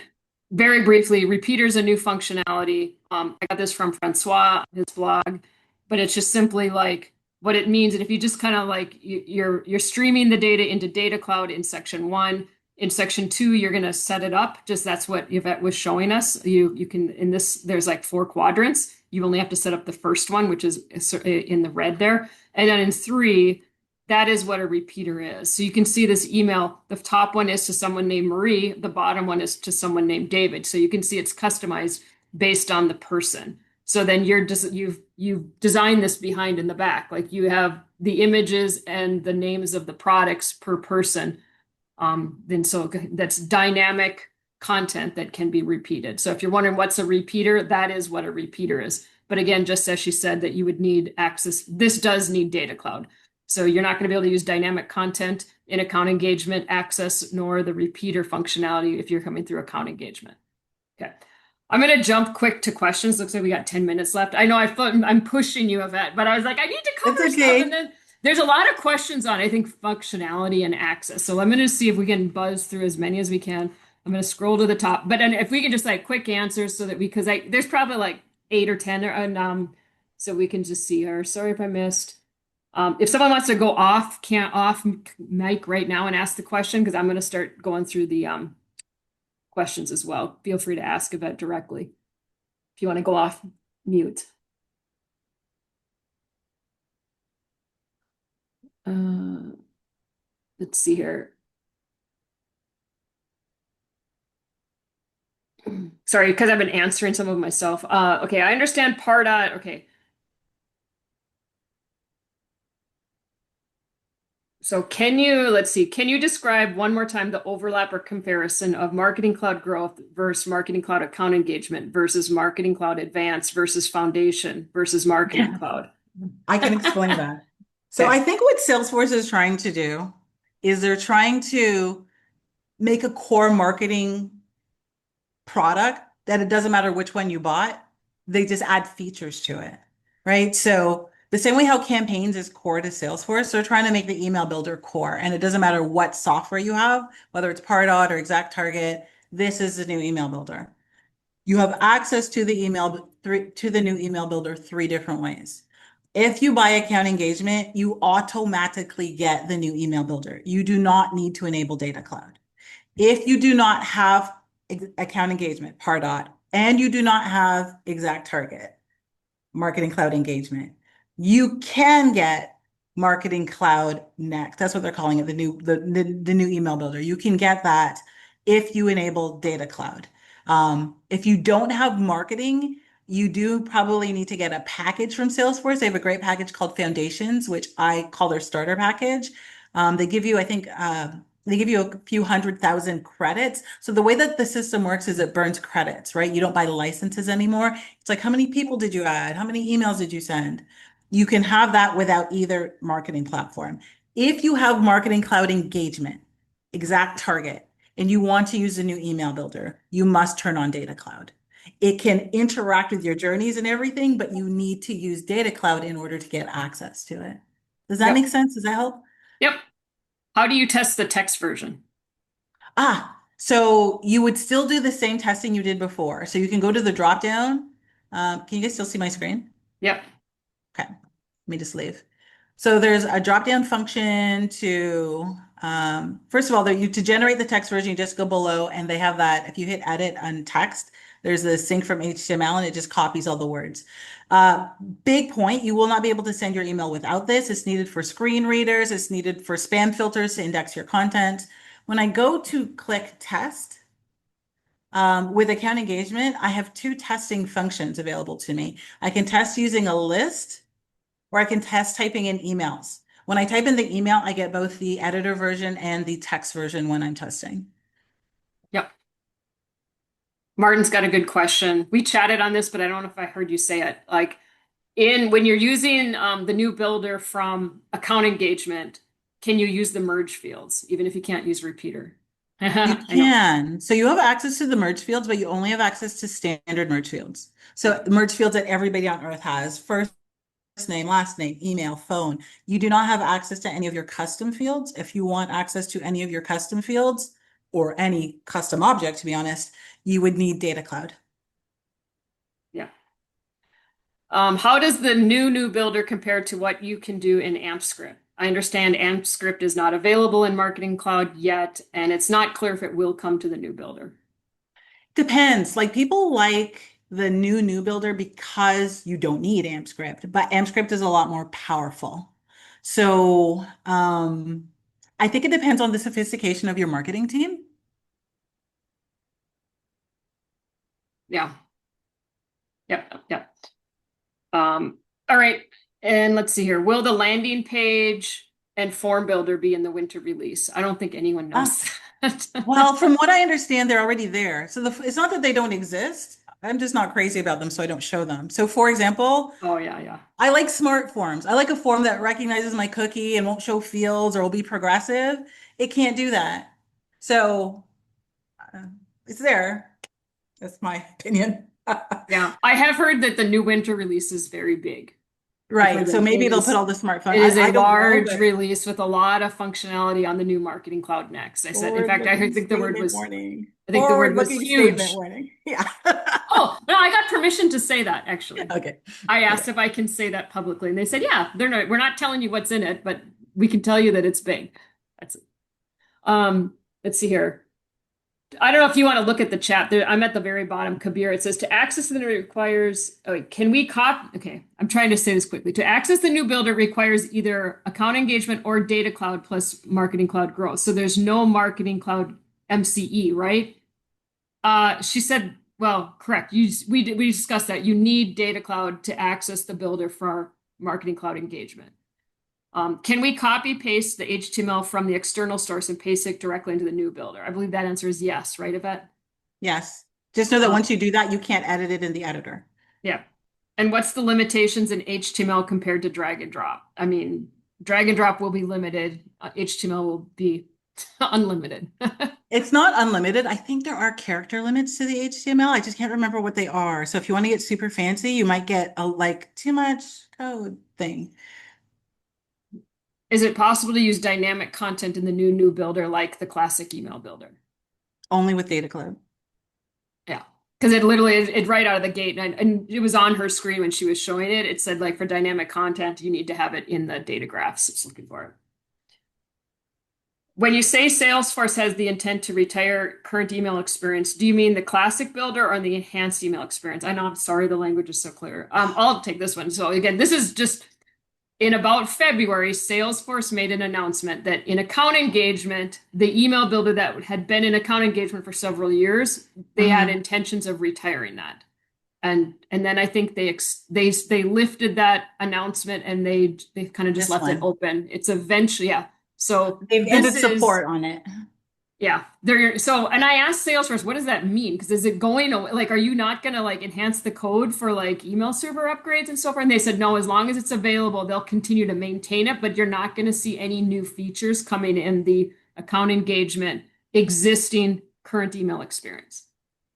very briefly, repeaters a new functionality. I got this from Francois, his blog, but it's just simply like what it means. And if you just kind of like you're streaming the data into Data Cloud in section one. In section two, you're going to set it up. Just that's what Yvette was showing us. You can in this. There's like 4 quadrants. You only have to set up the first one, which is in the red there, and then in 3 that is what a repeater is. So you can see this email. The top one is to someone named Marie. The bottom one is to someone named David. So you can see it's customized based on the person. So then you've designed this behind and the back. Like you have the images and the names of the products per person. Then so that's dynamic content that can be repeated. So if you're wondering what's a repeater, that is what a repeater is. But again, just as she said, that you would need access. This does need Data Cloud. So you're not going to be able to use dynamic content in account engagement access, nor the repeater functionality if you're coming through account engagement. Okay. I'm going to jump quick to questions. Looks like we got 10 minutes left. I know I'm pushing you, Yvette, but I was like, I need to cover That's stuff. And okay. then there's a lot of questions on, I think, functionality and access. So I'm going to see if we can buzz through as many as we can. I'm going to scroll to the top, but then if we can just like quick answers so that because there's probably like 8 or 10 and so we can just see her. Sorry if I missed. If someone wants to go off mic right now and ask the question, because I'm going to start going through the questions as well. Feel free to ask Yvette directly if you want to go off mute. Uh, let's see here. Sorry, because I've been answering some of myself. Okay, I understand part. Okay, so let's see, can you describe one more time the overlap or comparison of Marketing Cloud Growth versus Marketing Cloud Account Engagement versus Marketing Cloud Advanced versus Foundation versus Marketing Yeah, Cloud? I can explain that. So I Okay. think what Salesforce is trying to do is they're trying to make a core marketing product that it doesn't matter which one you bought, they just add features to it, right? So the same way how campaigns is core to Salesforce, they're trying to make the email builder core. And it doesn't matter what software you have, whether it's Pardot or ExactTarget, this is the new email builder. You have access to the new email builder three different ways. If you buy account engagement, you automatically get the new email builder. You do not need to enable Data Cloud. If you do not have account engagement, Pardot, and you do not have ExactTarget, Marketing Cloud engagement, you can get Marketing Cloud Next. That's what they're calling it, the new email builder. You can get that if you enable Data Cloud. If you don't have marketing, you do probably need to get a package from Salesforce. They have a great package called Foundations, which I call their starter package. They give you, I think, they give you a few 100,000 credits. So the way that the system works is it burns credits, right? You don't buy licenses anymore. It's like, how many people did you add? How many emails did you send? You can have that without either marketing platform. If you have Marketing Cloud engagement, ExactTarget, and you want to use the new email builder, you must turn on Data Cloud. It can interact with your journeys and everything, but you need to use Data Cloud in order to get access to it. Does that Yep. make sense? Does that help? Yep. How do you test the text version? So you would still do the same testing you did before. So you can go to the drop down. Can you guys still see my screen? Yep. Okay, let me just leave. So there's a drop down function to, first of all, to generate the text version, you just go below and they have that. If you hit edit on text, there's the sync from HTML and it just copies all the words. Uh, Big point, you will not be able to send your email without this. It's needed for screen readers. It's needed for spam filters to index your content. When I go to click test, with account engagement, I have two testing functions available to me. I can test using a list or I can test typing in emails. When I type in the email, I get both the editor version and the text version when I'm testing. Yep. Martin's got a good question. We chatted on this, but I don't know if I heard you say it. Like when you're using the new builder from account engagement, can you use the merge fields, even if you can't use repeater? You I know. can. So you have access to the merge fields, but you only have access to standard merge fields. So merge fields that everybody on Earth has: first name, last name, email, phone. You do not have access to any of your custom fields. If you want access to any of your custom fields or any custom object, to be honest, you would need Data Cloud. Yeah. How does the new builder compare to what you can do in AmpScript? I understand AmpScript is not available in Marketing Cloud yet, and it's not clear if it will come to the new builder. Depends. Like people like the new builder because you don't need AmpScript, but AmpScript is a lot more powerful. So I think it depends on the sophistication of your marketing team. Yeah. Yep. Yep. All right. And let's see here. Will the landing page and form builder be in the winter release? I don't think anyone Uh, knows that. well, from what I understand, they're already there. So it's not that they don't exist. I'm just not crazy about them, so I don't show them. So for example, Oh, yeah, yeah. I like smart forms. I like a form that recognizes my cookie and won't show fields or will be progressive. It can't do that. So uh, it's there. That's my opinion. Yeah. I have heard that the new winter release is very big. Right. So that maybe it'll put all the smartphone. it is a I don't know, large but release with a lot of functionality on the new Marketing Cloud next. I said, in fact, forward-looking think the word statement was, warning. I think the word was Forward-looking statement huge. warning. Yeah. Oh, no, I got permission to say that actually. Okay. I Okay. asked if I can say that publicly, and they said, yeah, we're not telling you what's in it, but we can tell you that it's big. That's it. Let's see here. I don't know if you want to look at the chat. I'm at the very bottom, Kabir. It says to access the new requires. Oh, wait, can we copy? Okay, I'm trying to say this quickly. To access the new builder requires either account engagement or data cloud plus marketing cloud growth. So there's no marketing cloud MCE, right? She said, well, correct. We discussed that. You need data cloud to access the builder for our marketing cloud engagement. Can we copy paste the HTML from the external source and paste it directly into the new builder? I believe that answer is yes, right, Yvette? Yes. Just know that Um, once you do that, you can't edit it in the editor. yeah. And what's the limitations in HTML compared to drag and drop? I mean, drag and drop will be limited. HTML will be unlimited. It's not unlimited. I think there are character limits to the HTML. I just can't remember what they are. So if you want to get super fancy, you might get a like too much code thing. Is it possible to use dynamic content in the new builder like the classic email builder? Only with Data Cloud. Yeah. Because it literally it right out of the gate, and it was on her screen when she was showing it. It said like for dynamic content, you need to have it in the data graphs. It's looking for it. When you say Salesforce has the intent to retire current email experience, do you mean the classic builder or the enhanced email experience? I know, I'm sorry, the language is so clear. I'll take this one. So again, this is just in about February, Salesforce made an announcement that in account engagement, the email builder that had been in account engagement for several years, they had Mhm. intentions of retiring that. And then I think they lifted that announcement and they kind of just This left it one. open. It's eventually, yeah. So They've this ended is support on it. yeah, they're so, and I asked Salesforce, what does that mean? Because is it going away? Like, are you not going to like enhance the code for like email server upgrades and so forth? And they said, no, as long as it's available, they'll continue to maintain it, but you're not going to see any new features coming in the account engagement existing current email experience.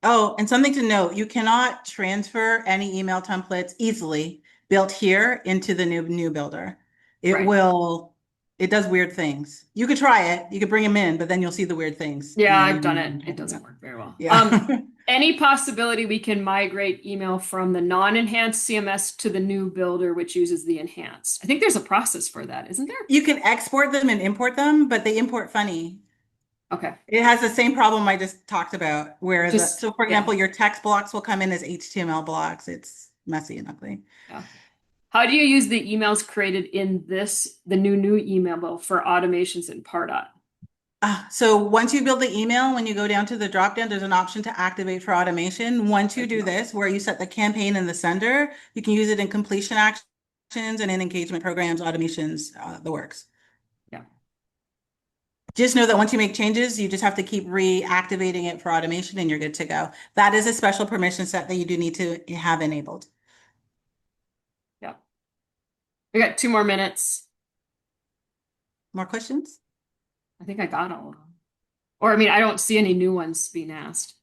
Oh, and something to note, you cannot transfer any email templates easily built here into the new builder. It Right. will, it does weird things. You could try it, you could bring them in, but then you'll see the weird things Yeah, in the I've new done it. It builder. doesn't work very well. Yeah. Any possibility we can migrate email from the non-enhanced CMS to the new builder, which uses the enhanced? I think there's a process for that, isn't there? You can export them and import them, but they import funny. Okay. It has the same problem I just talked about, where Just, so for yeah. example, your text blocks will come in as HTML blocks. It's messy and ugly. Yeah. How do you use the emails created in the new email bill for automations in Pardot? So once you build the email, when you go down to the dropdown, there's an option to activate for automation. Once you do this, where you set the campaign and the sender, you can use it in completion actions and in engagement programs, automations, the works. Yeah. Just know that once you make changes, you just have to keep reactivating it for automation and you're good to go. That is a special permission set that you do need to have enabled. Yeah. We got 2 more minutes. More questions? I think I got all of them. Or, I mean, I don't see any new ones being asked.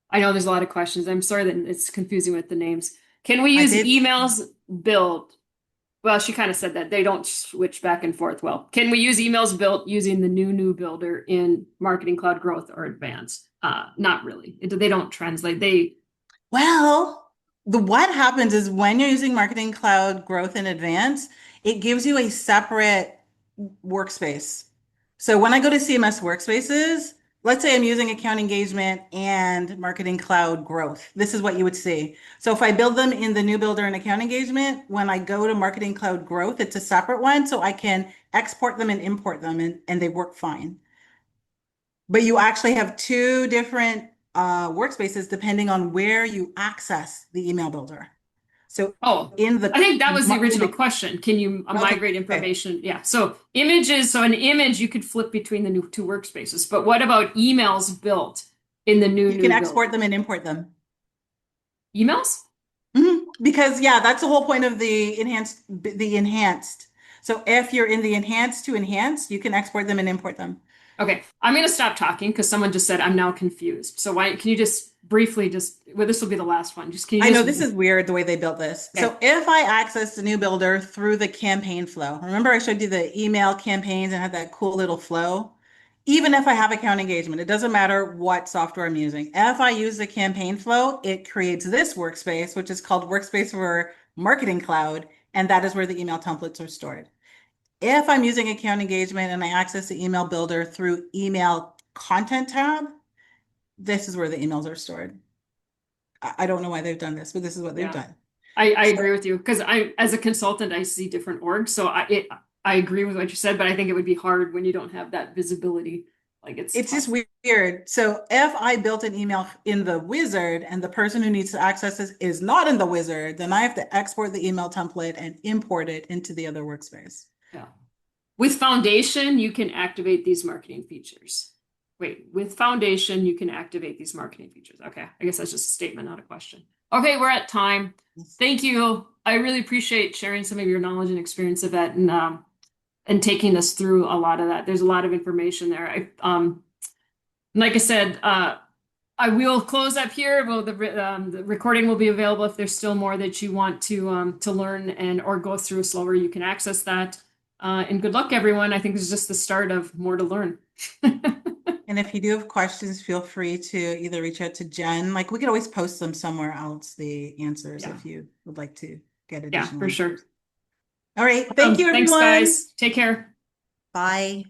I know there's a lot of questions. I'm sorry that it's confusing with the names. Can we I use did. emails built? Well, she kind of said that they don't switch back and forth well. Can we use emails built using the new builder in Marketing Cloud Growth or Advanced? Not really. They don't translate. Well, what happens is when you're using Marketing Cloud Growth in Advance, it gives you a separate workspace. So when I go to CMS workspaces, let's say I'm using account engagement and Marketing Cloud Growth. This is what you would see. So if I build them in the new builder and account engagement, when I go to Marketing Cloud Growth, it's a separate one. So I can export them and import them and they work fine. But you actually have two different workspaces depending on where you access the email builder. So Oh, in I the, think that was the you original know, question. Can you migrate okay, information? Yeah. So images, so an image you could flip between the new two workspaces. But what about emails built in the you can new export builder? them and import them. Emails? Because yeah, that's the whole point of the enhanced. So if you're in the enhanced to enhanced, you can export them and import them. Okay. I'm going to stop talking because someone just said I'm now confused. So why can you just briefly just, well, this will be the last one. Just can you I know just, this is weird the way they built this. okay. So if I access the new builder through the campaign flow, remember I showed you the email campaigns and had that cool little flow? Even if I have account engagement, it doesn't matter what software I'm using. If I use the campaign flow, it creates this workspace, which is called Workspace for Marketing Cloud, and that is where the email templates are stored. If I'm using account engagement and I access the email builder through email content tab, this is where the emails are stored. I don't know why they've done this, but this is what they've Yeah. done. I So agree with you because as a consultant, I see different orgs. So I agree with what you said, but I think it would be hard when you don't have that visibility. Like it's it's just tough. weird. So if I built an email in the wizard and the person who needs to access this is not in the wizard, then I have to export the email template and import it into the other workspace. Yeah. With Foundation, you can activate these marketing features. Wait, with Foundation, you can activate these marketing features. Okay. I guess that's just a statement, not a question. Okay, we're at time. Thank you. I really appreciate sharing some of your knowledge and experience of that and taking us through a lot of that. There's a lot of information there. Like I said, I will close up here. Well, the recording will be available if there's still more that you want to learn and or go through slower. You can access that. And good luck, everyone. I think this is just the start of more to learn. And if you do have questions, feel free to either reach out to Jen. Like we could always post them somewhere else, the answers, Yeah, if you would like to get yeah, additional for sure. answers. All right. Thank you, Thanks, everyone. guys. Take care. Bye.